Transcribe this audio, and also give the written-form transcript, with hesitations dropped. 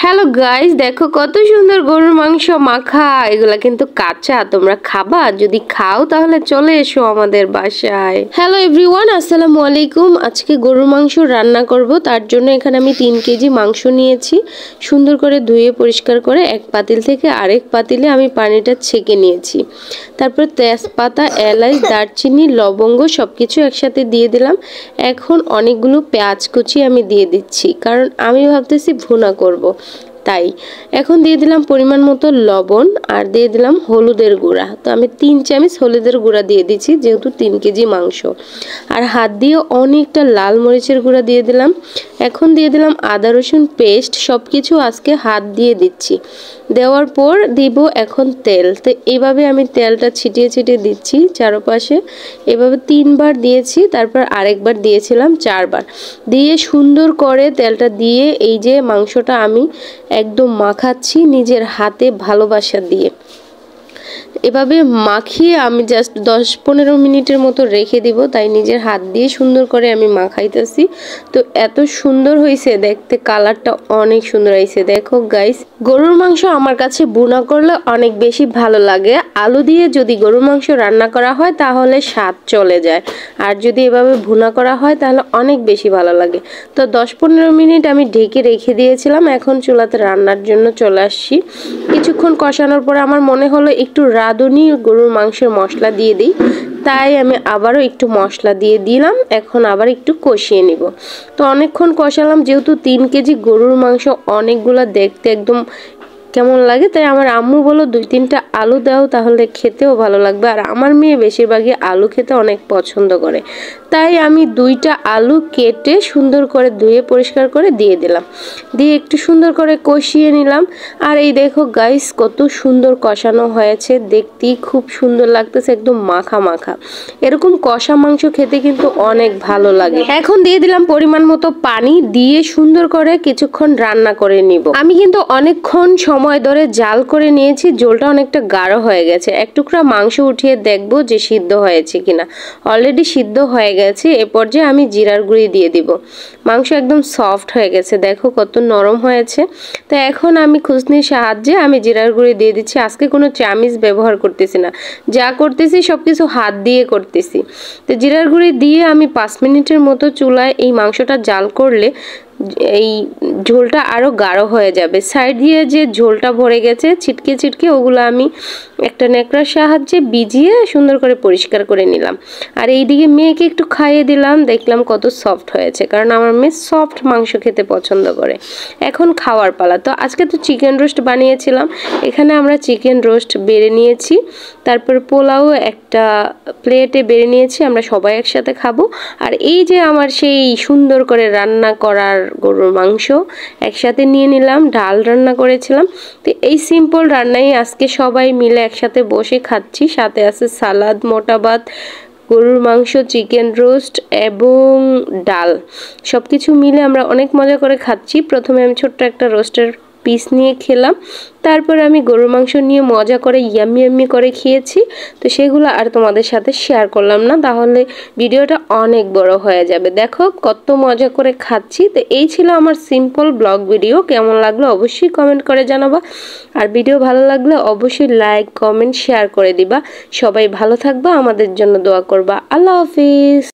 Hello guys, দেখো কত সুন্দর গরুর মাংস মাখা। এগুলা কিন্তু কাঁচা, তোমরা খাবা? যদি খাও তাহলে চলে এসো আমাদের বাসায়। হ্যালো এভরিওয়ান, আসসালামু আলাইকুম। আজকে গরুর মাংস রান্না করব, তার জন্য এখানে আমি 3 কেজি মাংস নিয়েছি। সুন্দর করে ধুয়ে পরিষ্কার করে এক পাতিল থেকে আরেক পাতিলে আমি পানিটা ছেঁকে নিয়েছি। তারপর তেজপাতা, এলাচ, দারচিনি, লবঙ্গ সবকিছু একসাথে দিয়ে দিলাম। এখন অনেকগুলো পেঁয়াজ কুচি আমি দিয়ে দিচ্ছি, কারণ আমি ভাবতেছি ভুনা করব। তাই এখন দিয়ে দিলাম পরিমাণ মতো লবণ আর দিয়ে দিলাম হলুদের গুঁড়া। তো আমি 3 চামচ হলুদের গুঁড়া দিয়ে দিচ্ছি, যেহেতু 3 কেজি মাংস। আর হাত দিয়ে অনেকটা লাল মরিচের গুঁড়া দিয়ে দিলাম। এখন দিয়ে দিলাম আদা রসুন পেস্ট। সব কিছু আজকে হাত দিয়ে দিচ্ছি। দেওয়ার পর দিব এখন তেল। তো এইভাবে আমি তেলটা ছিটিয়ে ছিটিয়ে দিচ্ছি চারপাশে। এভাবে 3 বার দিয়েছি, তারপর আরেকবার দিয়েছিলাম 4 বার। দিয়ে সুন্দর করে তেলটা দিয়ে এই যে মাংসটা আমি একদম মাখাচ্ছি নিজের হাতে ভালোবাসা দিয়ে। এভাবে মাখিয়ে আমি জাস্ট 10-15 মিনিটের মতো রেখে দিব। তাই নিজের হাত দিয়ে সুন্দর করে আমি মাখাইতেছি। তো এত সুন্দর হয়েছে দেখতে, কালারটা অনেক সুন্দর হয়েছে। দেখো গাইস, গরুর মাংস আমার কাছে ভুনা করলে অনেক বেশি ভালো লাগে। আলু দিয়ে যদি গরুর মাংস রান্না করা হয় তাহলে স্বাদ চলে যায়, আর যদি এভাবে ভুনা করা হয় তাহলে অনেক বেশি ভালো লাগে। তো 10-15 মিনিট আমি ঢেকে রেখে দিয়েছিলাম। এখন চুলাতে রান্নার জন্য চলে আসছি। কিছুক্ষণ কষানোর পরে আমার মনে হলো একটু রাঁধুনি গরুর মাংসের মশলা দিয়ে দিই, তাই আমি আবারও একটু মশলা দিয়ে দিলাম। এখন আবার একটু কষিয়ে নিব। তো অনেকক্ষণ কষালাম, যেহেতু 3 কেজি গরুর মাংস অনেকগুলো দেখতে একদম কেমন লাগে, তাই আমার আম্মু বলল 2-3টা আলু দাও, তাহলে খেতেও ভালো লাগবে। আর আমার মেয়ে বেশিরভাগই আলু খেতে অনেক পছন্দ করে, তাই আমি 2টা আলু কেটে সুন্দর করে ধুয়ে পরিষ্কার করে দিয়ে দিলাম। দিয়ে একটু সুন্দর করে কষিয়ে নিলাম। আর এই দেখো গাইস, কত সুন্দর কষানো হয়েছে, দেখতেই খুব সুন্দর লাগতেছে, একদম মাখা মাখা। এরকম কষা মাংস খেতে কিন্তু অনেক ভালো লাগে। এখন দিয়ে দিলাম পরিমাণ মতো পানি, দিয়ে সুন্দর করে কিছুক্ষণ রান্না করে নিব। আমি কিন্তু অনেকক্ষণ সময় ধরে জাল করে নিয়েছি, ঝোলটা অনেকটা গাঢ় হয়ে গেছে। এক টুকরা মাংস উঠিয়ে দেখবো যে সিদ্ধ হয়েছে কিনা। অলরেডি সিদ্ধ হয়ে গেছে। এ পর্যায়ে আমি জিরার গুঁড়ি দিয়ে দিব। মাংস একদম সফট হয়ে গেছে, দেখো কত নরম হয়েছে। তো এখন আমি খুসনির সাহায্যে আমি জিরার গুঁড়ি দিয়ে দিচ্ছি। আজকে কোনো চামিচ ব্যবহার করতেছি না, যা করতেছি সবকিছু হাত দিয়ে করতেছি। তো জিরার গুঁড়ি দিয়ে আমি 5 মিনিটের মতো চুলায় এই মাংসটা জাল করলে এই ঝোলটা আরো গাঢ় হয়ে যাবে। সাইড দিয়ে যে ঝোলটা ভরে গেছে ছিটকে ছিটকে, ওগুলো আমি একটা ন্যাকড়ার সাহায্যে ভিজিয়ে সুন্দর করে পরিষ্কার করে নিলাম। আর এইদিকে মেয়েকে একটু খাইয়ে দিলাম, দেখলাম কত সফট হয়েছে, কারণ আমার মেয়ে সফট মাংস খেতে পছন্দ করে। এখন খাওয়ার পালা। তো আজকে তো চিকেন রোস্ট বানিয়েছিলাম, এখানে আমরা চিকেন রোস্ট বেড়ে নিয়েছি। তারপর পোলাও একটা প্লেটে বেড়ে নিয়েছি, আমরা সবাই একসাথে খাবো। আর এই যে আমার সেই সুন্দর করে রান্না করার গরুর মাংস একসাথে নিয়ে নিলাম। ডাল রান্না করেছিলাম। তো এই সিম্পল রান্নাই আজকে সবাই মিলে একসাথে বসে খাচ্ছি। সাথে আছে সালাদ, মোটা ভাত, গরুর মাংস, চিকেন রোস্ট এবং ডাল। সব কিছু মিলে আমরা অনেক মজা করে খাচ্ছি। প্রথমে আমি ছোট্ট একটা রোস্টের পিস নিয়ে খেলাম, তারপর আমি গরুর মাংস নিয়ে মজা করে ইয়াম্মি ইয়াম্মি করে খেয়েছি। তো সেগুলো আর তোমাদের সাথে শেয়ার করলাম না, তাহলে ভিডিওটা অনেক বড় হয়ে যাবে। দেখো কত মজা করে খাচ্ছি। তো এই ছিল আমার সিম্পল ব্লগ ভিডিও। কেমন লাগলো অবশ্যই কমেন্ট করে জানাবা। আর ভিডিও ভালো লাগলে অবশ্যই লাইক, কমেন্ট, শেয়ার করে দিবা। সবাই ভালো থাকবা, আমাদের জন্য দোয়া করবা। আল্লাহ হাফিজ।